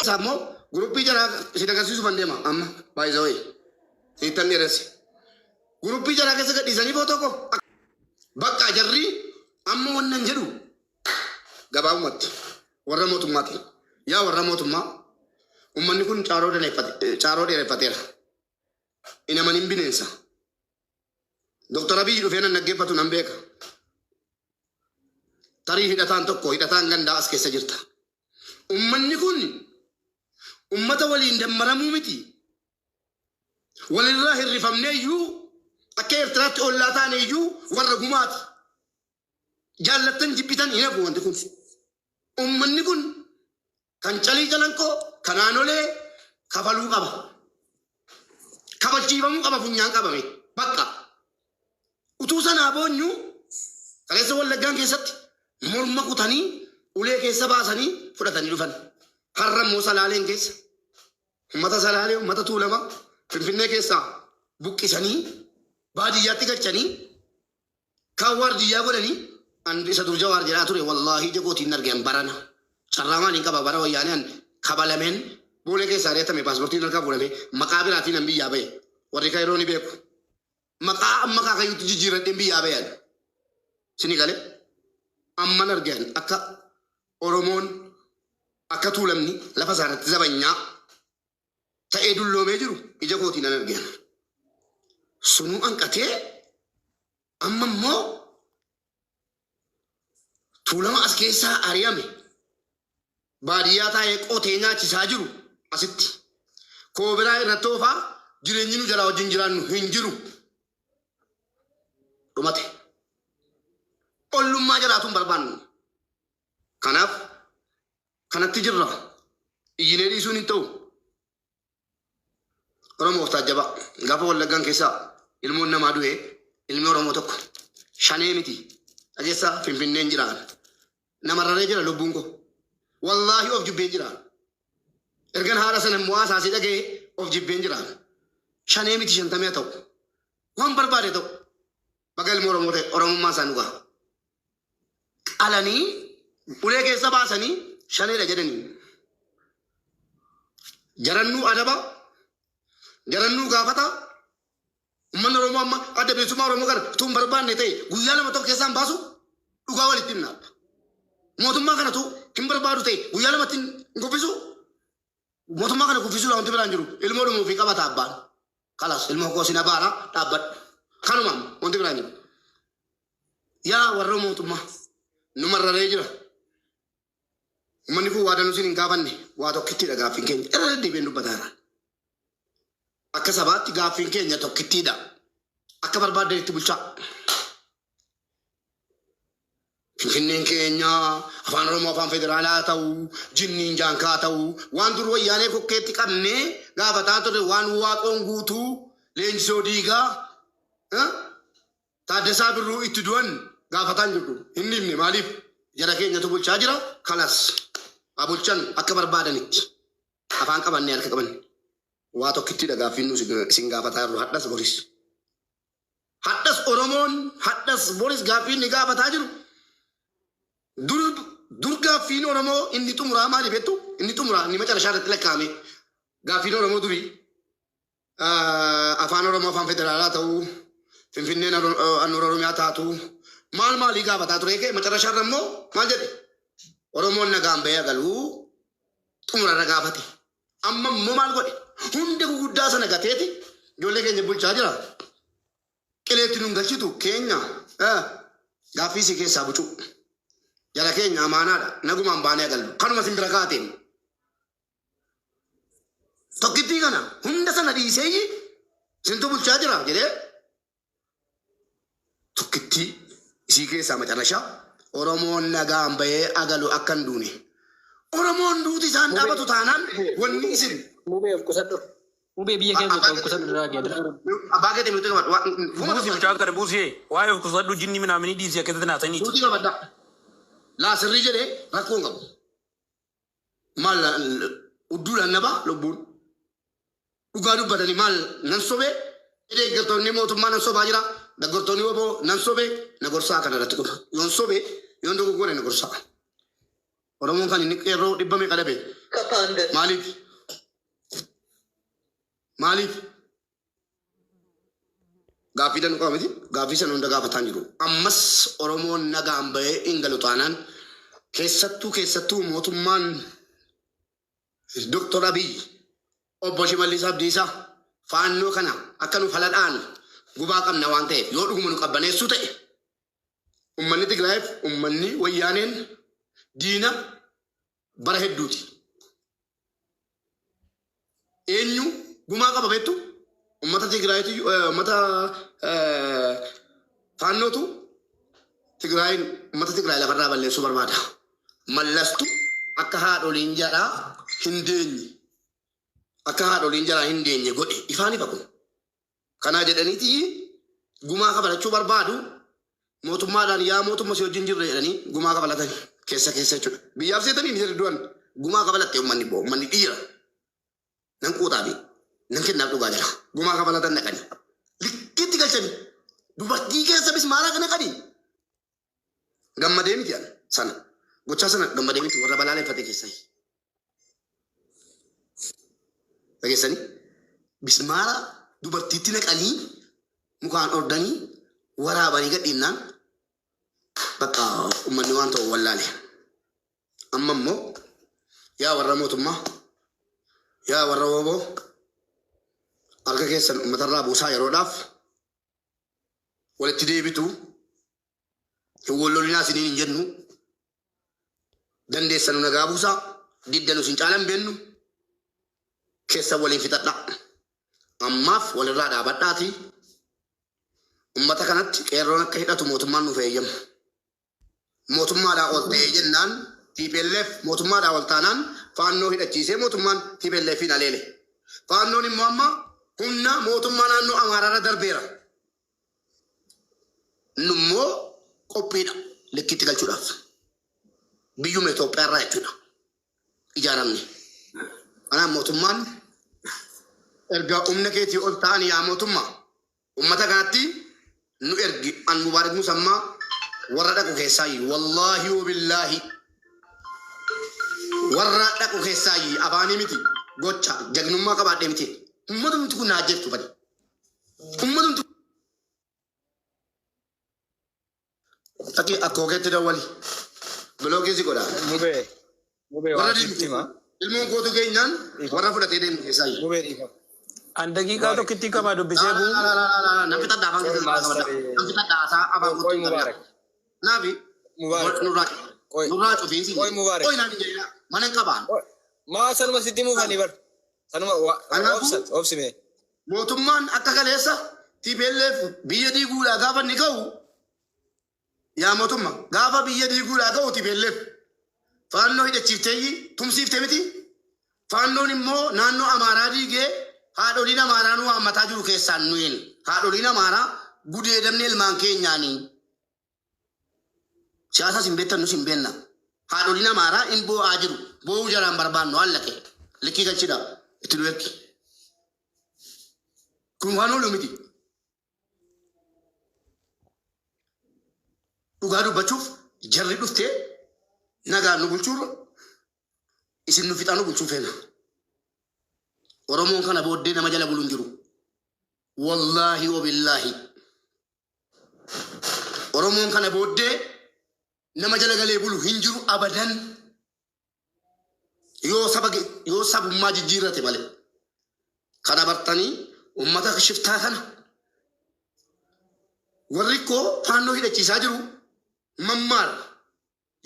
Samo grupi jara sida kasi subandema amma by the way sitan ni resi grupi jara kasi gadi sani foto ko bakka jarri amma wannan jiru gaba ummati warra motummati ya warra motumma ummanni kun charo de nepatera ina manin binensa Dr. Abiy do fena naggefatu nambeka tari hidatan tokko hidatan ganda as kessa jirta ummanni kun ummata waliin dammaramu miti walillahi rifamneeyyu akka irtiraatti ollaataaneeyyu warra gumaati jaallattan jibbitan hin hafu wanti kun ummanni kun kan calii calankoo kanaanolee kafaluu qaba kabachiifamuu qaba funyaan qabame bakka utuu sanaa boonyu kaleessa wallaggaan keessatti morma kutanii ulee keessa baasanii fudhatanii dhufan harra immoo salaaleen keessa ummata salaalee ummata tuulama finfinnee keessaa buqqisanii baadiyyaatti galchanii kan waardiyyaa godhanii andi isa dur Jawaar jedhaa ture wallaahi jagootiin argan barana carraamaan hin qaba bara wayyaaneen kabalameen boolee keessaa reetame paaspoortiin harkaa fuudhame maqaa biraatiin an biyyaa ba'e warri kayroo ni beeku maqaa kayyuutti jijjiirradheen biyyaa ba'an sini galee amman argan akka Oromoon akka tuulamni lafa isaarratti zabanyaa ta'ee dulloomee jiru ija kootiin an argan sunuu anqatee amma immoo tuulama as keessaa ari'ame baadiyyaa taa'ee qotee nyaachisaa jiru asitti koobiraa irratti oofaa jireenyi nu jalaa wajjin jiraannu hin jiru dhumate ollummaa jiraatuun barbaannu kanaaf kanatti jirra iyyinee dhiisuun hin ta'u Oromoo taajjaba gaafa wallaggaan keessaa ilmoon namaa du'e ilmi Oromoo tokko shanee miti dhageessaa finfinneen jiraan namarraree jira lubbuun ko wallaahi of jibbeen jiraan ergan haadha sana immoo asaasii dhagee of jibbeen jiraan shanee miti 50 ta'u waan barbaade ta'u baga ilmi Oromoo ta'e Oromummaa isaan dhugaa qalanii ulee keessa baasanii shaneedha jedhanii jarannuu adaba jarannuu gaafata ummanni Oromoo amma adda bilisummaa Oromoo kana tun barbaanne ta'e guyyaa lama tokko keessaan baasu dhugaa walitti himna mootummaa kanatu hin barbaadu ta'e guyyaa lamatti hin kuffisu mootummaa kana kuffisuudha wanti biraan jiru ilmoo dhumuu fi qabata abbaan kalas ilmoo koosina baara dhaabbadhu kanumaan wanti biraan jiru yaa warra mootummaa numarraree jira ummanni kun waa danuu sin hin gaafanne waa tokkittiidha gaaffiin keenya irra deddeebiin dubbataara akka sabaatti gaaffiin keenya tokkittiidha akka barbaadanitti bulchaa finfinneen keenya afaan Oromoo afaan federaalaa ta'u jinniin jaankaa ta'u waan dur wayyaanee kokkeetti qabnee gaafataa ture waan waaqoon guutuu leenjisoo diigaa Taaddasaa Birruu itti du'an gaafataan jirtu hin himne maaliif jara keenyatu bulchaa jira kanas abulchan akka barbaadanitti afaan qabannee harka qabanne waa tokkittiidha gaaffiin nu isin gaafataa jirru hadhas boris hadhas Oromoon hadhas boris gaaffiin ni gaafataa jiru dur gaaffiin Oromoo inni xumuraa maaliif jettu inni xumuraa inni macarashaa irratti lakkaa'ame gaaffiin Oromoo durii afaan Oromoo afaan federaalaa ta'uu finfinneen handhuura Oromiyaa taatu maal maalii gaafataa ture kee macarashaa irra immoo maal jedhe Oromoon nagaan bahee galuu xumurarra gaafate amma immoo maal godhe hunda guguddaa sana gateeti ijoollee keenya bulchaa jira qileetti nun galchitu keenya gaaffii si keessaa bucuu jara keenya amaanaadha nagumaan baanee agallu kanuma sin bira kaateen tokkittii kana hunda sana dhiisee sintu bulchaa jira jedhee tokkittii isii keessaa macarashaa Oromoon nagaan bahee agalu akkan duune Oromoon duuti isaan dhaabatu taanaan wanni isin mubee of qusadhu mubee biyya keenya of qusadhu irraa geedra abbaa keetii nuti qabadhu buusii mucaa kana buusii waa'ee of qusadhu jinni minaamini dhiisii akkasitti naasanii nuti qabadha laa sirrii jedhee rakkoon qabu maal udduudhaan nabaa lubbuun dhugaa dubbatanii maal nan sobee deeggartoonni mootummaa nan sobaa jira deeggartoonni waboo nan sobee na gorsaa kana irratti qofa yoon sobee yoon dogoggore na gorsaa Oromoon kan inni qeerroo dhibba meeqa dhabe maaliif gaaffii dan qaba miti gaaffii sana hunda gaafataan jiru ammas Oromoon nagaan bahee ingalu taanaan keessattuu mootummaan Dr. Abiy obbo Shimallis Abdiisaa faannoo kana akka nu faladhaan gubaa qabna waan ta'eef yoo dhuguma nu qabbaneessuu ta'e ummanni Tigraayiif ummanni wayyaaneen diina bara hedduuti. Eenyu gumaa qaba beektu ummata Tigraayitu ummata faannootu Tigraayin ummata Tigraay lafarraa balleessuu barbaada. Mallastu akka haadholiin jaraa hin deenye. Akka haadholiin jaraa hin deenye godhe ifaan ifa kun. Kanaa jedhaniiti gumaa kabalachuu barbaadu mootummaadhaan yaa mootummaa si wajjin jirre jedhanii gumaa kabalatan keessa jechuudha. Biyyaaf seetanii ni sirriidduan gumaa kabalatte uummanni dhiira. Nan quuxaa fi nan kennaaf dhugaa jira. Gumaa kabalatan naqanii. Likkitti galchanii dubartii keessa bismaaraa kana naqanii. Gammadee miti sana. Gochaa sana gammadee miti warra balaaleffate keessaa. Dhageessanii bismaara dubartiitti naqanii mukaan ordanii waraabanii gadhiinnaan bakka uummanni waan ta'u wallaale. Amma immoo yaa warra mootummaa yaa warra wooboo harka keessan uummatarraa buusaa yeroodhaaf walitti deebitu hin wallolinaa isiniin hin jennu dandeessanu nagaa buusaa diddanu sin caalan beennu keessa waliin fixadha. Ammaaf walirraa dhaabadhaati. Ummata kanatti qeerroon akka hidhatu mootummaan nuuf eeyyamu. Mootummaadhaa ol ta'ee jennaan TPLF mootummaadhaa ol taanaan faannoo hidhachiisee mootummaan TPLFin aleele. Faannoon immoo amma humna mootummaa naannoo Amaaraarra darbeera. Nummoo qophiidha likkitti galchuudhaaf. Biyyuma Itoophiyaarraa jechuudha. Ijaaramne. Kanaaf mootummaan erga humna keetii ol ta'an yaa mootummaa ummata kanatti nu ergi an Mubaarak Musammaa warra dhaqu keessaayi wallaahi wabillaahi warra dhaqu keessaayi afaanii miti gocha jagnummaa qabaadhee miti ummatumti kun naa jettu badi ummatumti taki akkookeetti dawwali bilookeessi godhaa warra diimtima ilmoon kootu keenyaan warra fudhatee deemu keessaayi An daqiiqaa tokkitti qaba dubbisee buu. Namni taddaa afaan keessatti namni taddaa haasaa afaan Qoy Mubaarak. Naafi nurraa cufiinsi. Qoy Mubaarak. Qoy naan jedhina mana hin qabaan. Maa sanuma sitti muufanii bar. Sanuma obsime. Mootummaan akka kaleessa TPLF biyya diiguudhaa gaafa inni ka'u yaa mootummaa gaafa biyya diiguudhaa ka'u TPLF faannoo hidhachiiftee tumsiiftee miti. Faannoon immoo naannoo Amaaraa diigee haadholiin Amaaraa nu haammataa jiru keessaan nuyin. Haadholiin Amaaraa gudeedamne ilmaan keenyaanii. Siyaasas hin beektan nus hin beekna. Haadholiin Amaaraa in boo'aa jiru. Boo'uu jaraan barbaannu hallaqe. Likkii galchidha. Itti nu ergi. Kun waan oolu miti. Dhugaa dubbachuuf jarri dhuftee nagaan nu bulchuurra isin nu fixaa nu bulchuu feena. Oromoon kana booddee nama jala bulu hin jiru. Wallaahi wabillaahi. Oromoon kana booddee nama jala galee bulu hin jiru abadan. Yoo sabummaa jijjiirrate malee. Kana bartanii ummata shiftaa kana. Warri koo faannoo hidhachiisaa jiru mammaar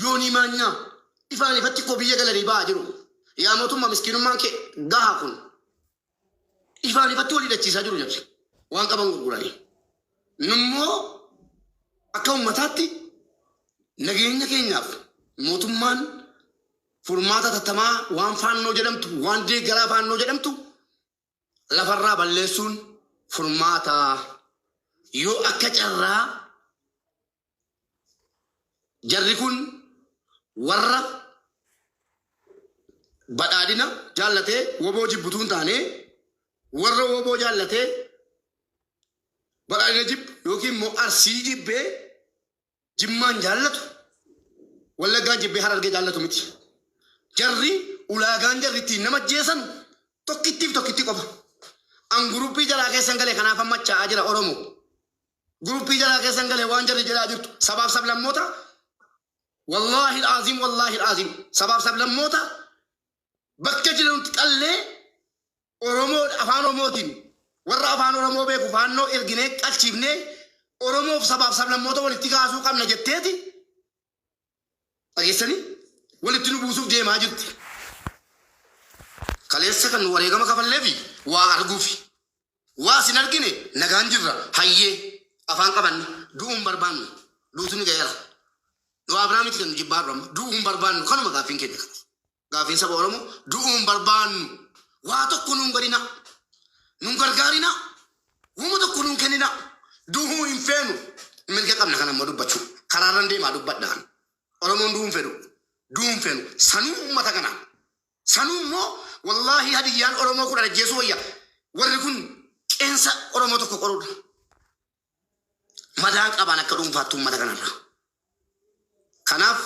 yoonii maanyaa ifaan ifatti koo biyya galanii ba'aa jiru. Yaa mootummaa miskiinummaan kee gahaa kun. Ifaan ifatti wal hidhachiisaa jiru jabse. Waan qaban gurguranii. Nummoo akka ummataatti nageenya keenyaaf mootummaan furmaata tattamaa waan faannoo jedhamtu waan deeggaraa faannoo jedhamtu lafarraa balleessuun furmaata yoo akka carraa jarri kun warra badhaadhina jaallatee woboo jibbutuun taanee warra woboo jaallatee badhaadhina jibbu yookiin immoo arsii jibbee jimmaan jaallatu wallaggaan jibbee harargee jaallatu miti. Jarri ulaagaan jarri ittiin nama jeesan tokkitti qofa. An guruppii jalaa keessan galee kanaaf ammachaa jira Oromoo. Guruppii jalaa keessan galee waan jarri jedhaa jirtu sabaaf sablammoota wallaahi al'aazim sabaaf sablammoota bakka jirutti qallee Oromoo afaan Oromootiin warra afaan Oromoo beeku faannoo erginee qalchiifnee Oromoof sabaaf sablammoota walitti kaasuu qabna jetteeti. Dhageessanii walitti nu buusuuf deemaa jirti. Kaleessa kan wareegama kafalleefi waa arguufi waa sin argine nagaan jirra hayyee afaan qabanne du'uun barbaannu duutu ni ga'eera. Nu Abrahaamitti kan nu jibbaarru amma du'uun barbaannu kanuma gaaffiin keenya kana. Gaaffiin saba Oromoo du'uun barbaannu waa tokko nuun godhina nuun gargaarina uuma tokko nuun kennina du'uu hin feenu mirga qabna kan amma dubbachuu karaarran deemaa dubbadhaan Oromoon du'uun feenu sanuu uummata kanaa sanuu immoo wallahi hadiyyaan Oromoo kudha ajjeesuu wayya warri kun qeensa Oromoo tokko qoruudha. Madaan qabaan akka dhuunfaattuu uummata kanarra. Kanaaf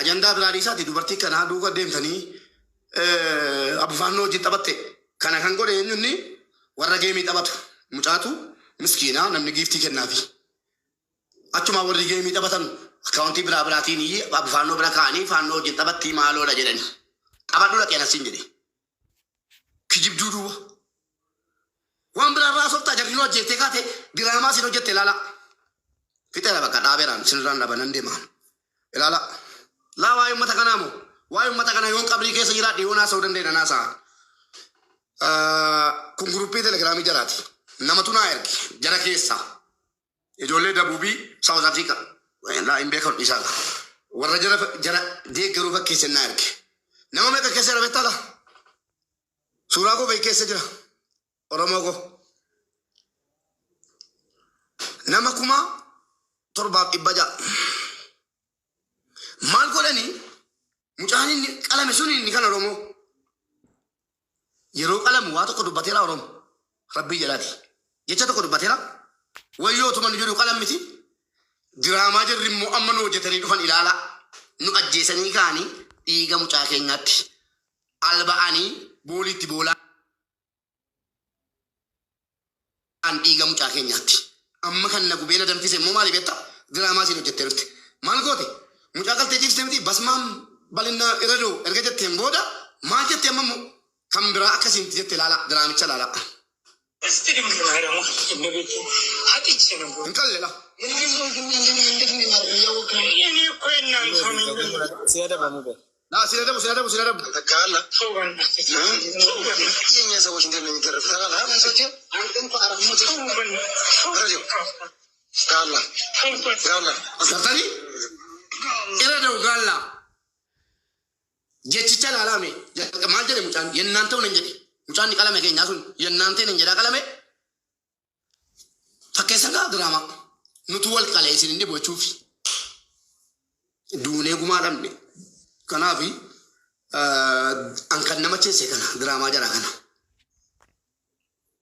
ajandaa biraa isaati dubartii kanaa duuka deemtanii abufaannoo hojii taphatte kana kan godhe eenyunni warra geemii taphatu mucaatu miskiinaa namni giiftii kennaafi. Achuma warri geemii taphatan akkaawuntii biraatiin abufaannoo bira kaa'anii faannoo hojii taphattii maaloodha jedhani. Taphadhu dhaqeen asiin jedhe. Kijibduu duuba. Waan biraarraa softaa jarri nu hojjettee kaate diraamaa sin hojjette ilaala. Fixeera bakka dhaabeeraan sinirraan dhabanan deemaan. Ilaala. Laa waa'ee uummata kanaa moo waa'ee uummata kana yoon qabrii keessa jiraadhe yoon haasa'uu danda'e nan haasa'a. Kun guruppii telegiraamii jaraati. Namatu naa erge jara keessaa. Ijoollee Dabuubii Saawuz Afrikaa. Laa hin beekan isaa. Warra jara deeggaruu fakkeessan naa erge. Nama meeqa keessa jira beektaa laa? Suuraa koo beek keessa jira. Oromoo koo. Nama 7,700. Maal godhanii mucaan inni qalame sun inni kan Oromoo. Yeroo qalamu waa tokko dubbateera Oromoo. Rabbii jalaati. Jecha tokko dubbateera. Wayyootuma nu jedhu qalam miti. Diraamaa jirri immoo amma nu hojjetanii dhufan ilaala. Nu ajjeesanii kaanii dhiiga mucaa keenyaatti alba'anii booliitti boolaa an dhiiga mucaa keenyaatti amma kan nagu beena danfise immoo maali beektaa diraamaa siin hojjettee jirti maal goote mucaa galtee jiibsite miti basmaan balinna iradoo erga jetteen booda maal jettee amma kan biraa akkasiin jette ilaala diraamicha ilaala. Hin qallela. ሲረደቡ ተካላ የኛ ሰዎች እንደሚገርፍ ተካላ ሰዎች አንተን አራሙት ረጆ ጋላ ሰተሪ ይረደው ጋላ ጀችቻ ላላሜ ማልጀለ ሙጫን የናንተው ነኝ እንጂ ሙጫን ቀለመ ከኛሱን የናንተ ነኝ እንጂ ቀለመ ፈከሰጋ ድራማ ኑቱ ወልቀለ ሲል እንደ ቦቹፍ ዱኔ ጉማዳም Kanafi an kan nama ce sai kana drama jara kana